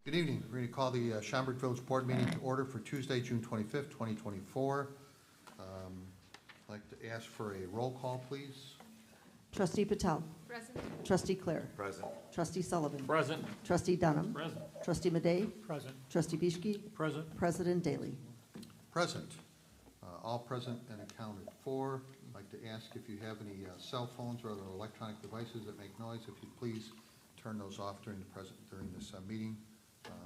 Good evening. We're going to call the Schaumburg Village Board meeting to order for Tuesday, June 25th, 2024. I'd like to ask for a roll call, please. Trustee Patel. Present. Trustee Claire. Present. Trustee Sullivan. Present. Trustee Dunham. Present. Trustee Madej. Present. Trustee Bishki. Present. President Daly. Present. All present and accounted for. I'd like to ask if you have any cell phones or other electronic devices that make noise, if you'd please turn those off during this meeting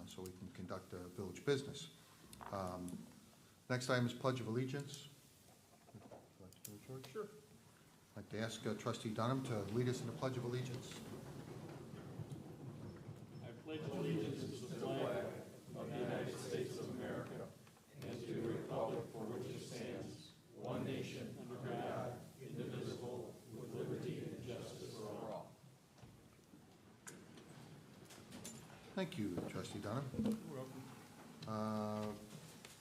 so we can conduct village business. Next item is Pledge of Allegiance. Would you like to do it, George? Sure. I'd like to ask Trustee Dunham to lead us in the Pledge of Allegiance. I pledge allegiance to the flag of the United States of America and to the republic for which it stands, one nation, under God, indivisible, with liberty and justice for all. Thank you, Trustee Dunham.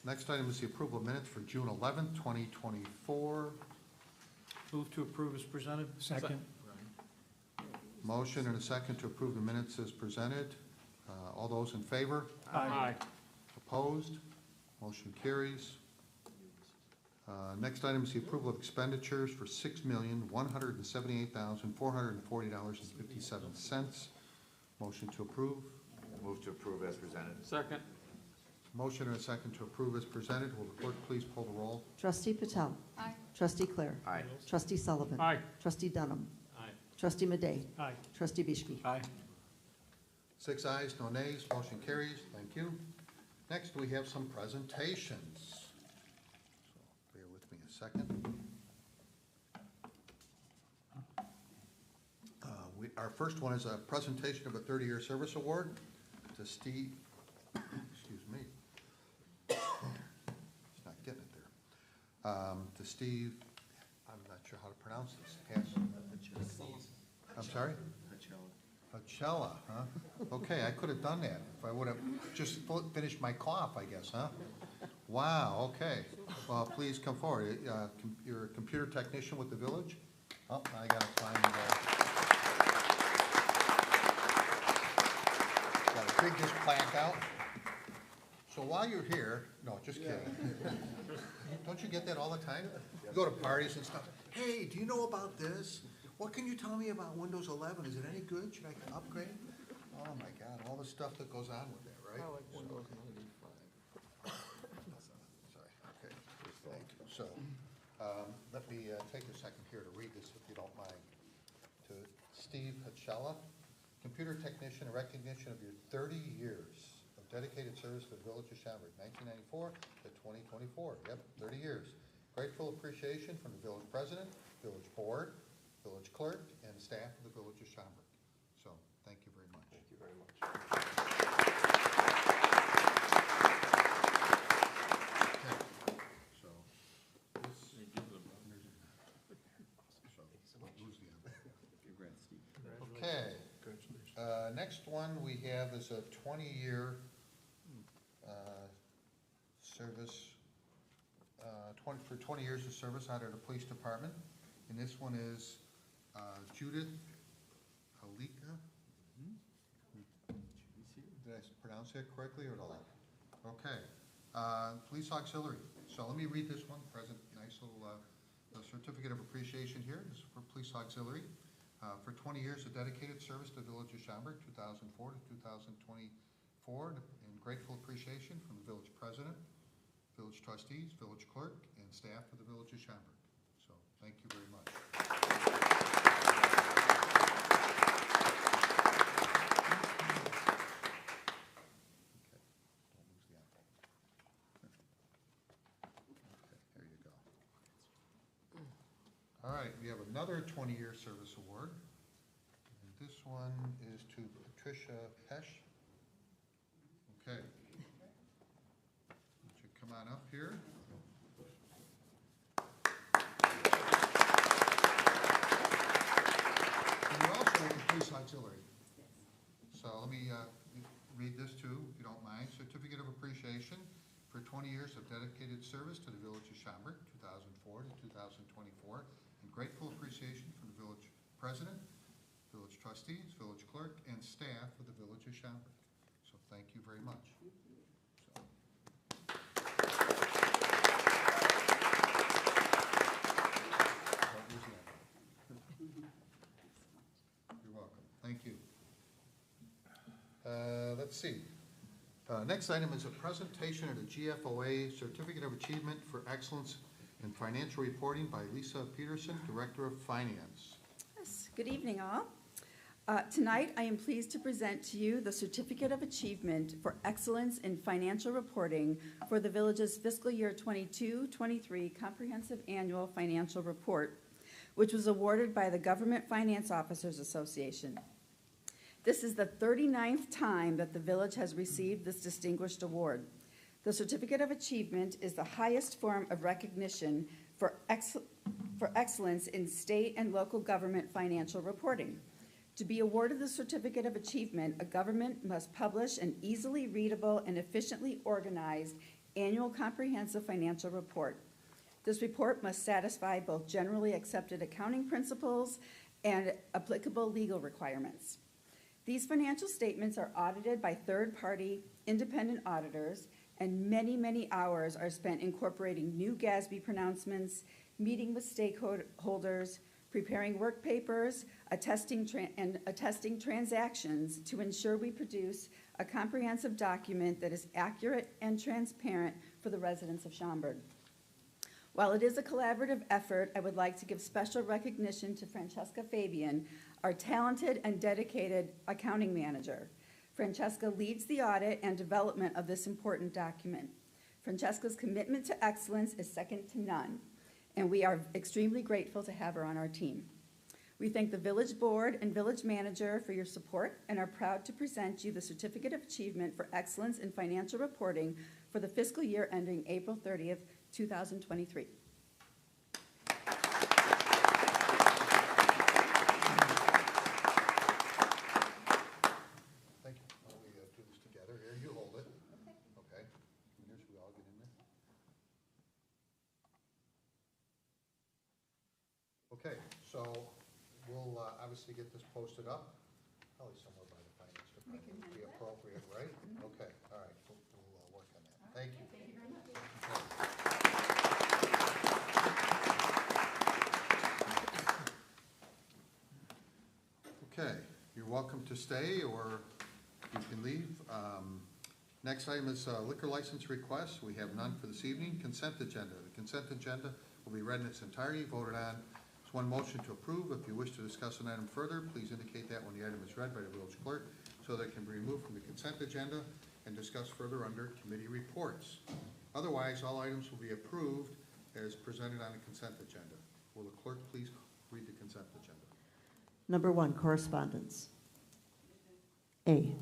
Next item is the approval of minutes for June 11th, 2024. Move to approve as presented. Second. Motion and a second to approve the minutes as presented. All those in favor? Aye. Opposed? Motion carries. Next item is the approval of expenditures for $6,178,440.57. Motion to approve. Move to approve as presented. Second. Motion and a second to approve as presented. Will the clerk please pull the roll? Trustee Patel. Aye. Trustee Claire. Aye. Trustee Sullivan. Aye. Trustee Dunham. Aye. Trustee Madej. Aye. Trustee Bishki. Aye. 6 ayes, no nays. Motion carries. Thank you. Next, we have some presentations. So bear with me a second. Our first one is a presentation of a 30-year service award to Steve, excuse me, it's not getting it there, to Steve, I'm not sure how to pronounce this. I'm sorry? Hachella, huh? Okay, I could have done that if I would have just finished my cough, I guess, huh? Wow, okay. Well, please come forward. You're a computer technician with the village? Oh, I gotta find gotta dig this plaque out. So while you're here, no, just kidding. Don't you get that all the time? You go to parties and stuff. Hey, do you know about this? What can you tell me about Windows 11? Is it any good? Should I upgrade? Oh my God, all the stuff that goes on with that, right? I like Windows 95. Sorry, okay, thank you. So, let me take a second here to read this, if you don't mind. To Steve Hachella, computer technician, in recognition of your 30 years of dedicated service to the village of Schaumburg, 1994 to 2024. Yep, 30 years. Grateful appreciation from the village president, village board, village clerk, and staff of the village of Schaumburg. So, thank you very much. Thank you very much. Okay. So, this, who's the other? Okay. Next one we have is a 20-year service, for 20 years of service out of the police department. And this one is Judith Halika. Did I pronounce that correctly or not? Okay. Police auxiliary. So let me read this one. Present, nice little certificate of appreciation here. This is for police auxiliary. For 20 years of dedicated service to the village of Schaumburg, 2004 to 2024, and grateful appreciation from the village president, village trustees, village clerk, and staff of the village of Schaumburg. So, thank you very much. Okay, there you go. All right, we have another 20-year service award. And this one is to Patricia Pesch. Okay. Would you come on up here? And you're also with the police auxiliary. So let me read this too, if you don't mind. Certificate of appreciation for 20 years of dedicated service to the village of Schaumburg, 2004 to 2024. And grateful appreciation from the village president, village trustees, village clerk, and staff of the village of Schaumburg. So thank you very much. So. Don't use the envelope. You're welcome. Thank you. Let's see. Next item is a presentation of the GFOA Certificate of Achievement for Excellence in Financial Reporting by Lisa Peterson, Director of Finance. Yes, good evening, all. Tonight, I am pleased to present to you the Certificate of Achievement for Excellence in Financial Reporting for the Village's fiscal year 22-23 Comprehensive Annual Financial Report, which was awarded by the Government Finance Officers Association. This is the 39th time that the Village has received this distinguished award. The Certificate of Achievement is the highest form of recognition for excellence in state and local government financial reporting. To be awarded the Certificate of Achievement, a government must publish an easily readable and efficiently organized annual comprehensive financial report. This report must satisfy both generally accepted accounting principles and applicable legal requirements. These financial statements are audited by third-party independent auditors, and many, many hours are spent incorporating new GASB pronouncements, meeting with stakeholders, preparing work papers, attesting transactions to ensure we produce a comprehensive document that is accurate and transparent for the residents of Schaumburg. While it is a collaborative effort, I would like to give special recognition to Francesca Fabian, our talented and dedicated accounting manager. Francesca leads the audit and development of this important document. Francesca's commitment to excellence is second to none, and we are extremely grateful to have her on our team. We thank the Village Board and Village Manager for your support and are proud to present you the Certificate of Achievement for Excellence in Financial Reporting for the fiscal year ending April 30th, 2023. Thank you. Why don't we do this together? Here, you hold it. Okay. Here, should we all get in there? Okay, so we'll obviously get this posted up, probably somewhere by the finance department would be appropriate, right? Okay, all right, we'll work on that. Thank you. Thank you very much. Okay, you're welcome to stay or you can leave. Next item is liquor license requests. We have none for this evening. Consent agenda. The consent agenda will be read in its entirety, voted on. There's one motion to approve. If you wish to discuss an item further, please indicate that when the item is read by the village clerk so that it can be removed from the consent agenda and discussed further under committee reports. Otherwise, all items will be approved as presented on the consent agenda. Will the clerk please read the consent agenda? Number 1, correspondence. A.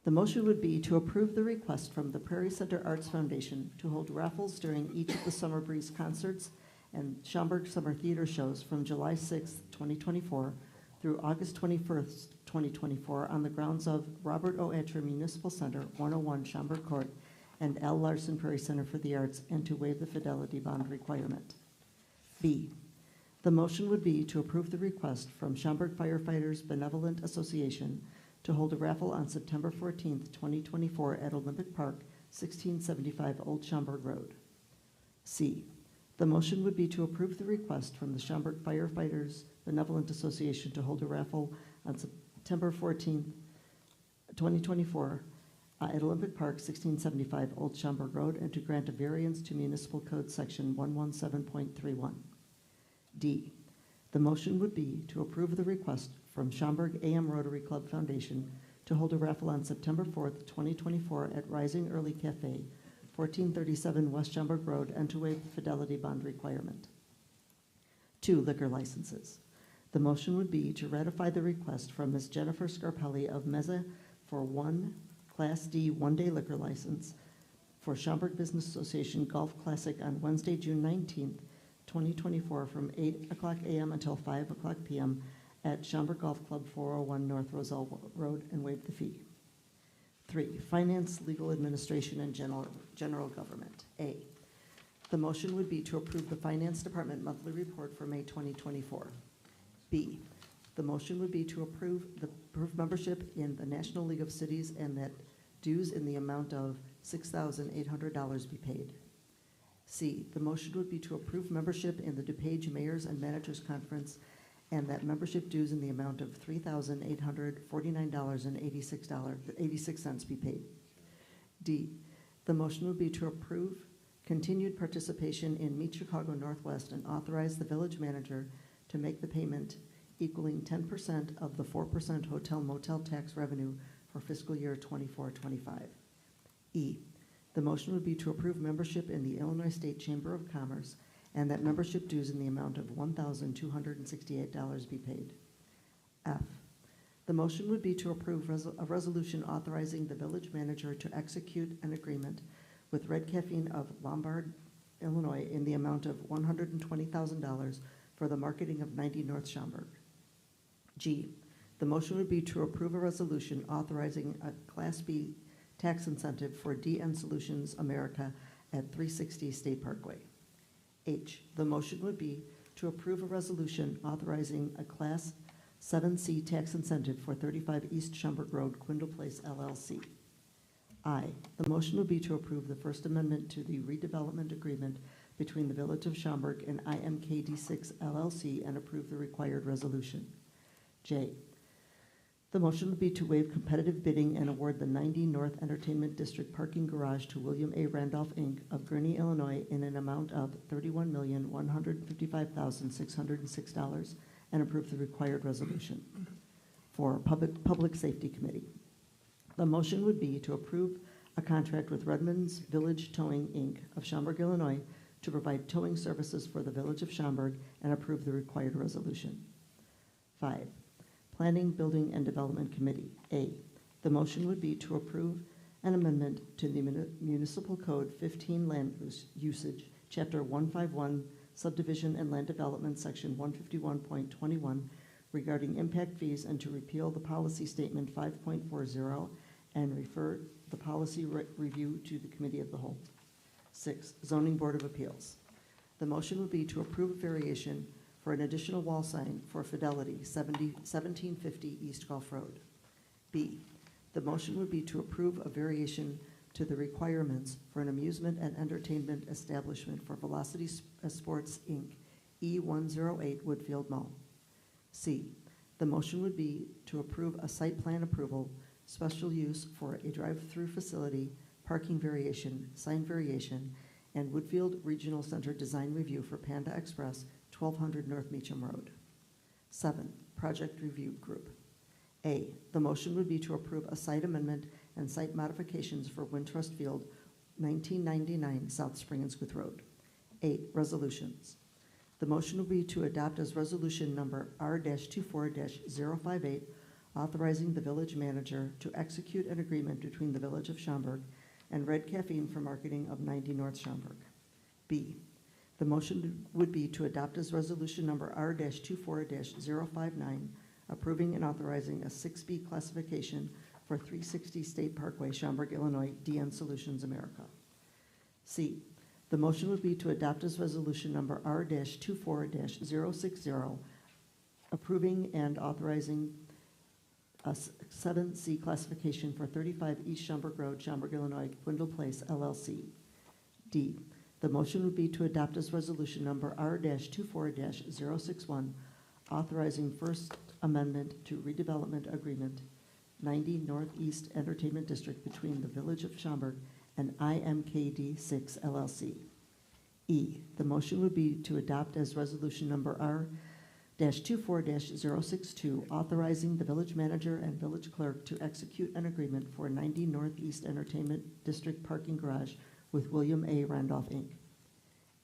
The motion would be to approve the request from the Prairie Center Arts Foundation to hold raffles during each of the Summer Breeze concerts and Schaumburg Summer Theater shows from July 6, 2024 through August 21st, 2024 on the grounds of Robert O. Atcher Municipal Center, 101 Schaumburg Court, and L. Larson Prairie Center for the Arts, and to waive the fidelity bond requirement. B. The motion would be to approve the request from Schaumburg Firefighters Benevolent Association to hold a raffle on September 14th, 2024 at Olympic Park, 1675 Old Schaumburg Road. C. The motion would be to approve the request from the Schaumburg Firefighters Benevolent Association to hold a raffle on September 14th, 2024 at Olympic Park, 1675 Old Schaumburg Road, and to grant a variance to Municipal Code Section 117.31. D. The motion would be to approve the request from Schaumburg AM Rotary Club Foundation to hold a raffle on September 4th, 2024 at Rising Early Cafe, 1437 West Schaumburg Road, and to waive the fidelity bond requirement. 2. Liquor licenses. The motion would be to ratify the request from Ms. Jennifer Scarpelli of Meza for one Class D one-day liquor license for Schaumburg Business Association Golf Classic on Wednesday, June 19th, 2024 from 8 o'clock a.m. until 5 o'clock p.m. at Schaumburg Golf Club, 401 North Roselle Road, and waive the fee. 3. Finance, Legal Administration, and General Government. A. The motion would be to approve the Finance Department monthly report for May 2024. B. The motion would be to approve membership in the National League of Cities and that dues in the amount of $6,800 be paid. C, the motion would be to approve membership in the DuPage Mayors and Managers Conference and that membership dues in the amount of $3,849.86 be paid. D, the motion would be to approve continued participation in Meet Chicago Northwest and authorize the village manager to make the payment equaling 10% of the 4% hotel motel tax revenue for fiscal year 24-25. E, the motion would be to approve membership in the Illinois State Chamber of Commerce and that membership dues in the amount of $1,268 be paid. F, the motion would be to approve a resolution authorizing the village manager to execute an agreement with Red Caffeine of Lombard, Illinois in the amount of $120,000 for the marketing of 90 North Schaumburg. G, the motion would be to approve a resolution authorizing a Class B tax incentive for DN Solutions America at 360 State Parkway. H, the motion would be to approve a resolution authorizing a Class 7C tax incentive for 35 East Schaumburg Road, Quindle Place, LLC. I, the motion would be to approve the First Amendment to the redevelopment agreement between the Village of Schaumburg and IMKD6 LLC and approve the required resolution. J, the motion would be to waive competitive bidding and award the 90 North Entertainment District parking garage to William A. Randolph, Inc. of Gurnee, Illinois in an amount of $31,155,606 and approve the required resolution. For Public Safety Committee, the motion would be to approve a contract with Redmond's Village Towing, Inc. of Schaumburg, Illinois to provide towing services for the Village of Schaumburg and approve the required resolution. 5. Planning, Building, and Development Committee. A, the motion would be to approve an amendment to the Municipal Code 15 Land Usage, Chapter 151, Subdivision and Land Development, Section 151.21, regarding impact fees and to repeal the policy statement 5.40 and refer the policy review to the Committee of the Whole. 6, Zoning Board of Appeals. The motion would be to approve a variation for an additional wall sign for Fidelity, 1750 East Gulf Road. B, the motion would be to approve a variation to the requirements for an amusement and entertainment establishment for Velocity Sports, Inc., E108 Woodfield Mall. C, the motion would be to approve a site plan approval, special use for a drive-through facility, parking variation, sign variation, and Woodfield Regional Center design review for Panda Express, 1200 North Meacham Road. 7, Project Review Group. A, the motion would be to approve a site amendment and site modifications for Wintrust Field, 1999 South Spring and Squith Road. 8, Resolutions. The motion will be to adopt as resolution number R-24-058, authorizing the village manager to execute an agreement between the Village of Schaumburg and Red Caffeine for marketing of 90 North Schaumburg. B, the motion would be to adopt as resolution number R-24-059, approving and authorizing a 6B classification for 360 State Parkway, Schaumburg, Illinois, DN Solutions America. C, the motion would be to adopt as resolution number R-24-060, approving and authorizing a 7C classification for 35 East Schaumburg Road, Schaumburg, Illinois, Quindle Place, LLC. D, the motion would be to adopt as resolution number R-24-061, authorizing First Amendment to Redevelopment Agreement 90 Northeast Entertainment District between the Village of Schaumburg and IMKD6 LLC. E, the motion would be to adopt as resolution number R-24-062, authorizing the village manager and village clerk to execute an agreement for 90 Northeast Entertainment District parking garage with William A. Randolph, Inc.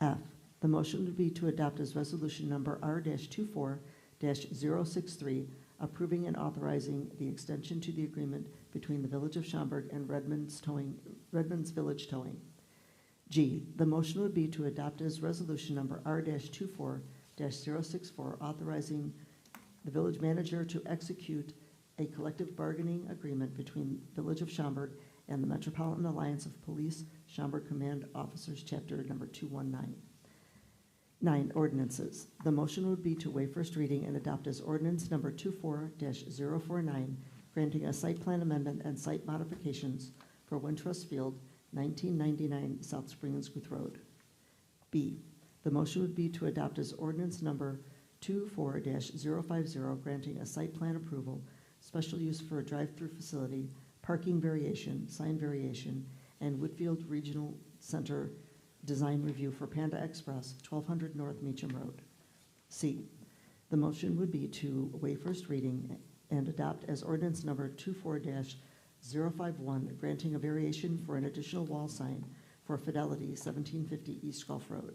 F, the motion would be to adopt as resolution number R-24-063, approving and authorizing the extension to the agreement between the Village of Schaumburg and Redmond's Village Towing. G, the motion would be to adopt as resolution number R-24-064, authorizing the village manager to execute a collective bargaining agreement between Village of Schaumburg and the Metropolitan Alliance of Police, Schaumburg Command Officers, Chapter number 219. 9, ordinances. The motion would be to waive first reading and adopt as ordinance number 24-049, granting a site plan amendment and site modifications for Wintrust Field, 1999 South Spring and Squith Road. B, the motion would be to adopt as ordinance number 24-050, granting a site plan approval, special use for a drive-through facility, parking variation, sign variation, and Whitfield Regional Center design review for Panda Express, 1200 North Meacham Road. C, the motion would be to waive first reading and adopt as ordinance number 24-051, granting a variation for an additional wall sign for Fidelity, 1750 East Gulf Road.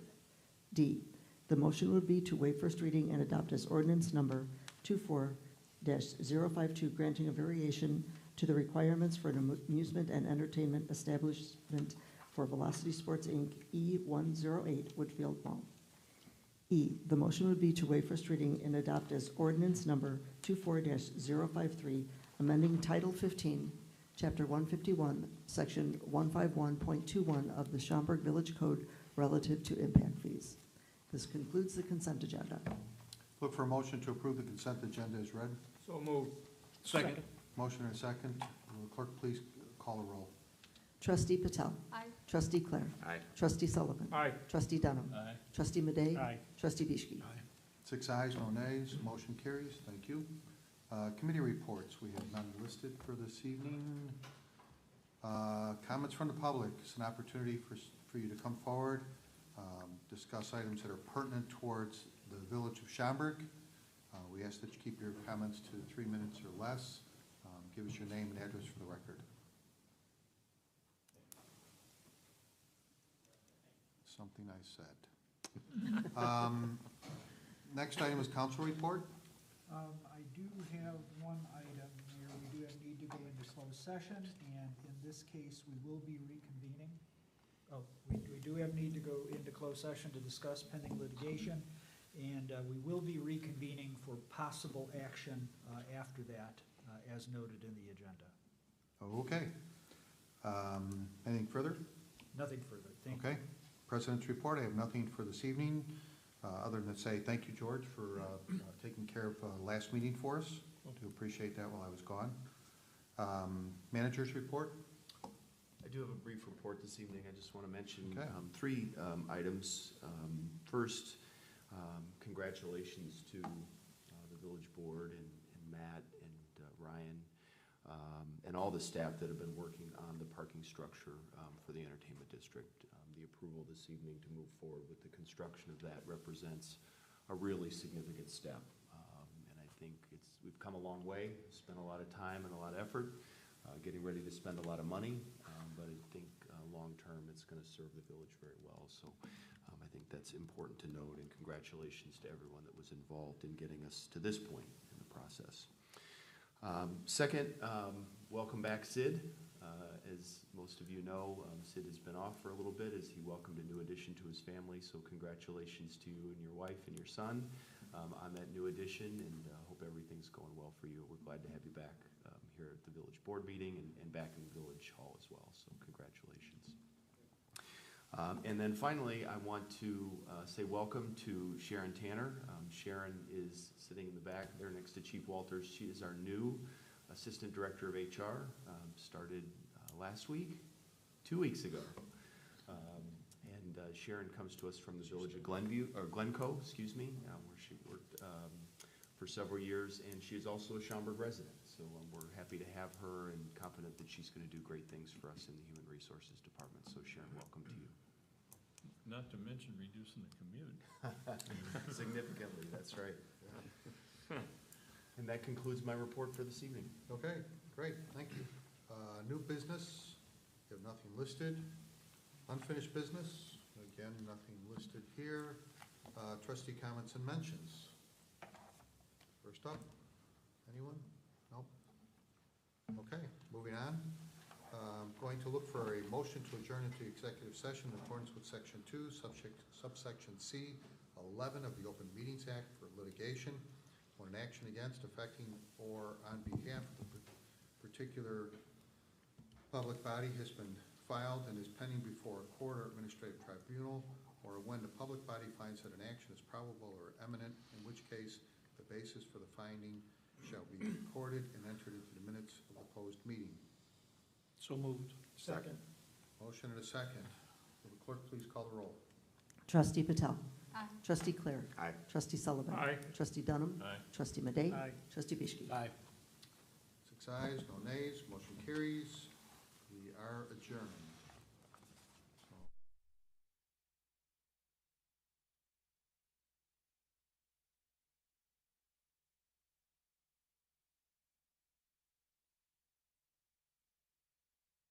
D, the motion would be to waive first reading and adopt as ordinance number 24-052, granting a variation to the requirements for an amusement and entertainment establishment for Velocity Sports, Inc., E108, Woodfield Mall. E, the motion would be to waive first reading and adopt as ordinance number 24-053, amending Title 15, Chapter 151, Section 151.21 of the Schaumburg Village Code relative to impact fees. This concludes the consent agenda. Look for a motion to approve the consent agenda as read. So moved. Second. Motion and a second. Will the clerk please call a roll? Trustee Patel. Aye. Trustee Clare. Aye. Trustee Sullivan. Aye. Trustee Dunham. Aye. Trustee Madej. Aye. Trustee Bischke. 6 ayes, no nays, motion carries. Thank you. Committee reports, we have none listed for this evening. Comments from the public, it's an opportunity for you to come forward, discuss items that are pertinent towards the village of Schaumburg. We ask that you keep your comments to 3 minutes or less. Give us your name and address for the record. Something I said. Next item is council report. I do have one item here. We do have need to go into closed session, and in this case, we will be reconvening. We do have need to go into closed session to discuss pending litigation, and we will be reconvening for possible action after that, as noted in the agenda. Okay. Anything further? Nothing further. Thank you. Okay. President's report, I have nothing for this evening, other than to say thank you, George, for taking care of last meeting for us. I do appreciate that while I was gone. Manager's report? I do have a brief report this evening. I just want to mention Okay. 3 items. First, congratulations to the village board and Matt and Ryan and all the staff that have been working on the parking structure for the entertainment district. The approval this evening to move forward with the construction of that represents a really significant step. And I think we've come a long way, spent a lot of time and a lot of effort, getting ready to spend a lot of money, but I think long-term it's going to serve the village very well. So I think that's important to note, and congratulations to everyone that was involved in getting us to this point in the process. Second, welcome back, Sid. As most of you know, Sid has been off for a little bit as he welcomed a new addition to his family, so congratulations to you and your wife and your son on that new addition, and hope everything's going well for you. We're glad to have you back here at the village board meeting and back in the village hall as well, so congratulations. And then finally, I want to say welcome to Sharon Tanner. Sharon is sitting in the back there next to Chief Walters. She is our new Assistant Director of HR, started last week, 2 weeks ago. And Sharon comes to us from the village of Glencoe, where she worked for several years, and she is also a Schaumburg resident. So we're happy to have her and confident that she's going to do great things for us in the Human Resources Department. So Sharon, welcome to you. Not to mention reducing the commute. Significantly, that's right. And that concludes my report for this evening. Okay, great, thank you. New business, we have nothing listed. Unfinished business, again, nothing listed here. Trustee comments and mentions. First up, anyone? Nope. Okay, moving on. Going to look for a motion to adjourn into executive session in accordance with Section 2, subsection C, 11 of the Open Meetings Act for litigation or an action against, affecting, or on behalf of the particular public body has been filed and is pending before a court or administrative tribunal or when the public body finds that an action is probable or imminent, in which case the basis for the finding shall be recorded and entered into the minutes of the closed meeting. So moved. Second. Motion and a second. Will the clerk please call the roll? Trustee Patel. Aye. Trustee Clare. Aye. Trustee Sullivan. Aye. Trustee Dunham. Aye. Trustee Madey. Aye. Trustee Bischke. Aye. 6 ayes, no nays, motion carries. We are adjourned.